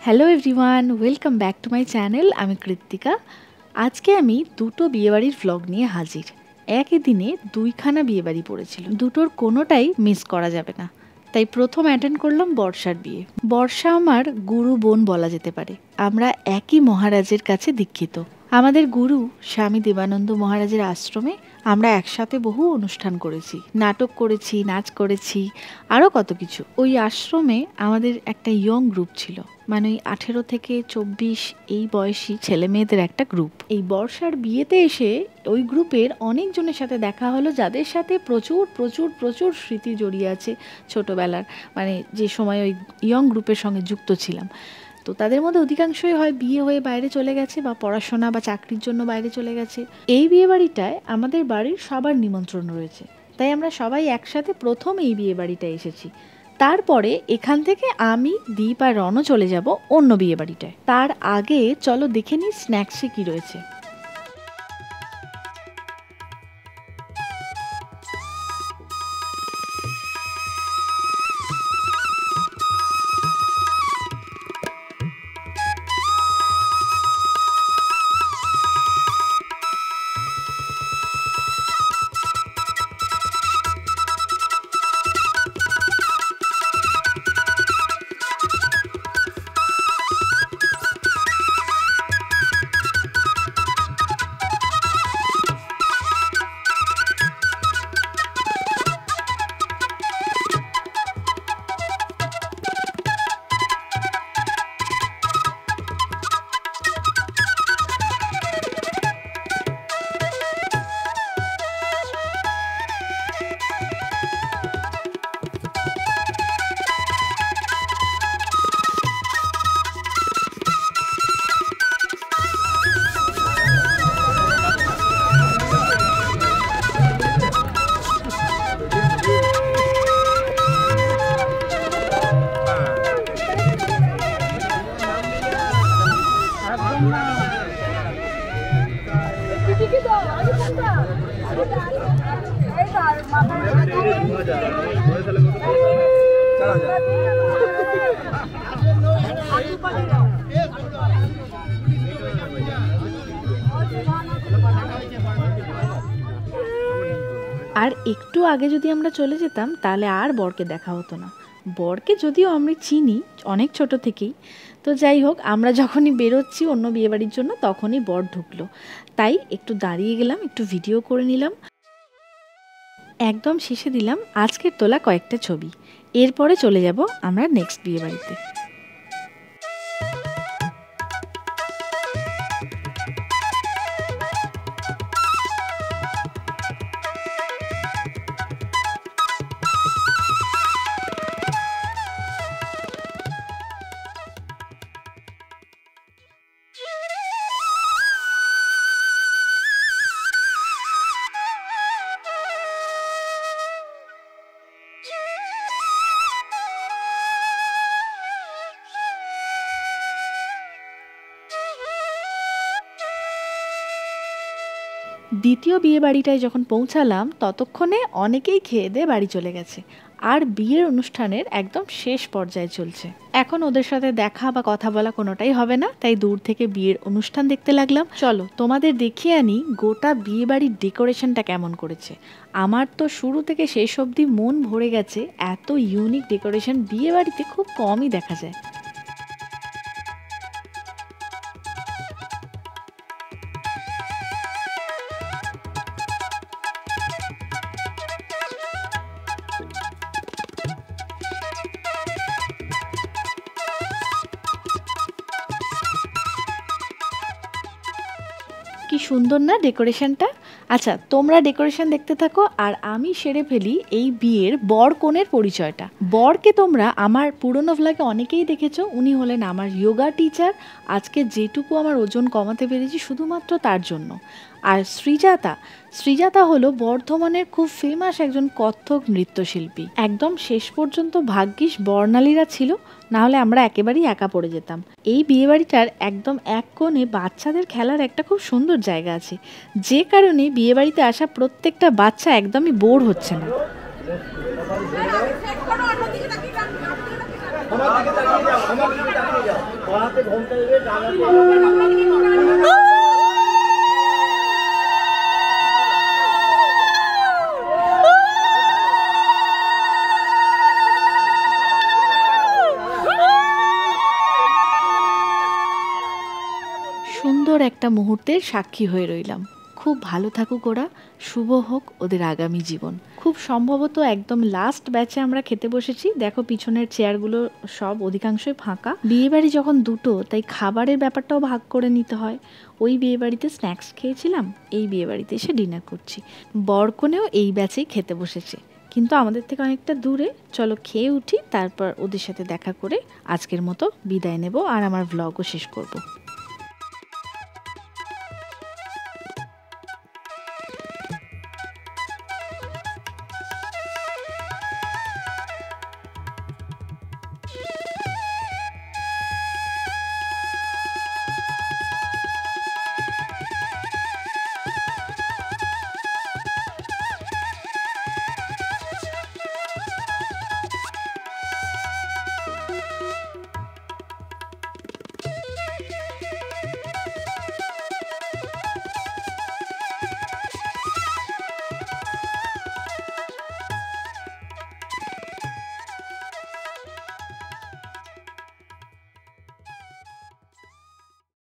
Hello everyone, welcome back to my channel. আমি কৃত্তিকা। আজকে আমি দুটো বিয়েবাড়ির ভ্লগ নিয়ে হাজির। একই দিনে দুইখানা বিয়েবাড়ি পড়েছিল, দুটোর কোনোটাই মিস করা যাবে না। তাই প্রথম অ্যাটেন্ড করলাম বর্ষার বিয়ে। বর্ষা আমার গুরু বোন বলা যেতে পারে। আমরা একই মহারাজের কাছে দীক্ষিত। আমাদের গুরু স্বামী দেবানন্দ মহারাজের আশ্রমে আমরা একসাথে বহু অনুষ্ঠান করেছি, নাটক করেছি, নাচ করেছি, আরও কত কিছু। ওই আশ্রমে আমাদের একটা ইয়ং গ্রুপ ছিল, মানে ওই 18 থেকে 24 এই বয়সী ছেলে মেয়েদের একটা গ্রুপ। এই বর্ষার বিয়েতে এসে ওই গ্রুপের অনেকজনের সাথে দেখা হলো, যাদের সাথে প্রচুর প্রচুর প্রচুর স্মৃতি জড়িয়ে আছে ছোটোবেলার, মানে যে সময় ওই ইয়ং গ্রুপের সঙ্গে যুক্ত ছিলাম। তো তাদের মধ্যে অধিকাংশই হয় বিয়ে হয়ে বাইরে চলে গেছে বা পড়াশোনা বা চাকরির জন্য বাইরে চলে গেছে। এই বিয়ে বাড়িটায় আমাদের বাড়ির সবার নিমন্ত্রণ রয়েছে, তাই আমরা সবাই একসাথে প্রথম এই বিয়ে বাড়িটায় এসেছি। তারপরে এখান থেকে আমি, দীপ আর রনও চলে যাব অন্য বিয়ে বাড়িটায়। তার আগে চলো দেখে নিই স্ন্যাক্সে কি রয়েছে। আর একটু আগে যদি আমরা চলে যেতাম তাহলে আর বরকে দেখা হতো না। বরকে যদিও আমি চিনি অনেক ছোট থেকেই, তো যাই হোক, আমরা যখনই বেরোচ্ছি অন্য বিয়েবাড়ির জন্য তখনই বর ঢুকলো, তাই একটু দাঁড়িয়ে গেলাম, একটু ভিডিও করে নিলাম। একদম শেষে দিলাম আজকের তোলা কয়েকটা ছবি। এরপরে চলে যাব আমরা নেক্সট বিয়েবাড়িতে। দ্বিতীয় বিয়ে বাড়িটায় যখন পৌঁছালাম ততক্ষণে অনেকেই খেয়ে দিয়ে বাড়ি চলে গেছে, আর বিয়ের অনুষ্ঠানের একদম শেষ পর্যায়ে চলছে। এখন ওদের সাথে দেখা বা কথা বলা কোনোটাই হবে না, তাই দূর থেকে বিয়ের অনুষ্ঠান দেখতে লাগলাম। চলো তোমাদের দেখিয়ে আনি গোটা বিয়ে বাড়ির ডেকোরেশনটা কেমন করেছে। আমার তো শুরু থেকে শেষ অবধি মন ভরে গেছে। এত ইউনিক ডেকোরেশন বিয়ে বাড়িতে খুব কমই দেখা যায়। কি সুন্দর না ডেকোরেশনটা। আচ্ছা, তোমরা ডেকোরেশন দেখতে থাকো আর আমি সেরে ফেলি এই বিয়ের বর কনের পরিচয়টা। বরকে তোমরা আমার পুরনো ভ্লগে অনেকেই দেখেছো, উনি হলেন আমার যোগা টিচার। আজকে যেটুকু আমার ওজন কমাতে পেরেছি শুধুমাত্র তার জন্য। আর শ্রীজাতা হলো বর্ধমানের খুব ফেমাস একজন কত্থক নৃত্যশিল্পী। একদম শেষ পর্যন্ত ভাগ্যিস বর্ণালীরা ছিল, নাহলে আমরা একেবারেই একা পড়ে যেতাম। এই বিয়েবাড়িটার একদম এক কোণে বাচ্চাদের খেলার একটা খুব সুন্দর জায়গা আছে, যে কারণে বিয়েবাড়িতে আসা প্রত্যেকটা বাচ্চা একদমই বোর হচ্ছে না। সুন্দর একটা মুহূর্তের সাক্ষী হয়ে রইলাম। খুব ভালো থাকুক ওরা, শুভ হোক ওদের আগামী জীবন। খুব সম্ভবত একদম লাস্ট ব্যাচে আমরা খেতে বসেছি। দেখো পিছনের চেয়ারগুলো সব অধিকাংশই ফাঁকা। বিয়েবাড়ি যখন দুটো, তাই খাবারের ব্যাপারটাও ভাগ করে নিতে হয়। ওই বিয়েবাড়িতে স্ন্যাক্স খেয়েছিলাম, এই বিয়েবাড়িতে এসে ডিনার করছি। বরকনেও এই ব্যাচেই খেতে বসেছে, কিন্তু আমাদের থেকে অনেকটা দূরে। চলো খেয়ে উঠি, তারপর ওদের সাথে দেখা করে আজকের মতো বিদায় নেব আর আমার ভ্লগও শেষ করব।